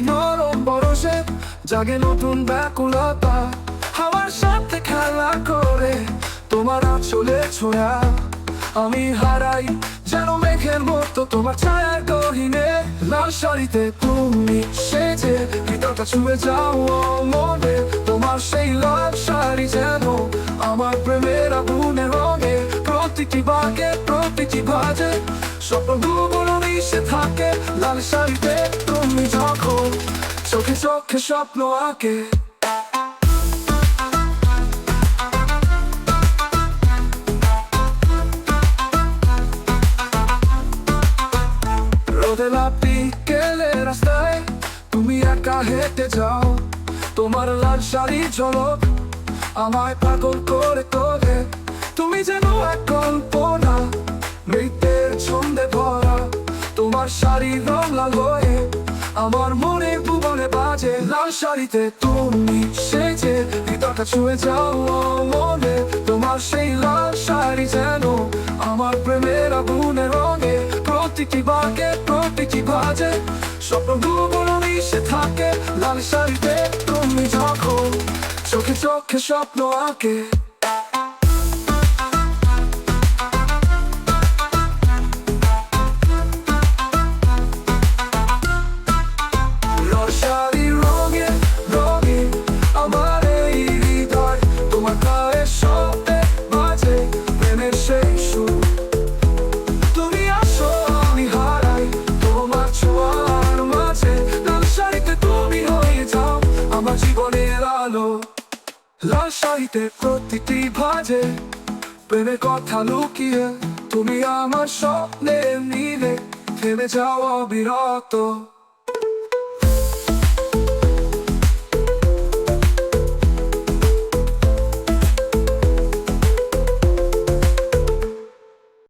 নরম বরষে জাগে নতুন ব্যাকুলতা, হাওয়ার সাথে খেলা করে তোমার আঁচলে ছোঁয়া আমি হারাই যেন মেঘের মতো তোমার ছায়ার গহীনে। লাল শাড়িতে তুমি সেজে ভিতরটা ছুঁয়ে যাও মনে, তোমার সেই লাল শাড়ি যেন আমার প্রেমের আগুনে রঙে, প্রতিটি বাগে প্রতিটি ভাজে স্বপ্নগুলো মিশে থাকে। লাল শাড়িতে তুমি যখন চোখে চোখে স্বপ্ন আঁকে, রোদেলা বিকেলে রাস্তায় তুমি একা হেঁটে যাও, তোমার লাল শাড়ি ঝলক আমায় পাগল করে তোলে। তুমি যেন এক কল্পনা নৃত্যের ছন্দে ভরা, তোমার শাড়ির রং লাল হয়ে আমার মনে ভুবনে বাজে। লাল শাড়িতে তুমি সেজে ভিতরটা ছুঁয়ে যাও মনে, তোমার সেই লাল শাড়ি যেন আমার প্রেমের আগুনে রঙে, প্রতিটি বাগে প্রতিটি ভাজে স্বপ্নগুলো মিশে থাকে। লাল শাড়িতে তুমি যখন চোখে চোখে স্বপ্ন আঁকে, লাল শাড়ির রঙে রঙে আমার এই হৃদয়, তোমার গায়ে শব্দে বাজে প্রেমের সেই সুর। তুমি আসো আমি হারাই তোমার ছোঁয়ার মাঝে, লাল শাড়িতে তুমি হয়ে যাও আমার জীবনের আলো। লাল শাড়িতে প্রতিটি ভাজে প্রেমের কথা লুকিয়ে, তুমি আমার স্বপ্নের নীলে থেমে যাও অবিরত।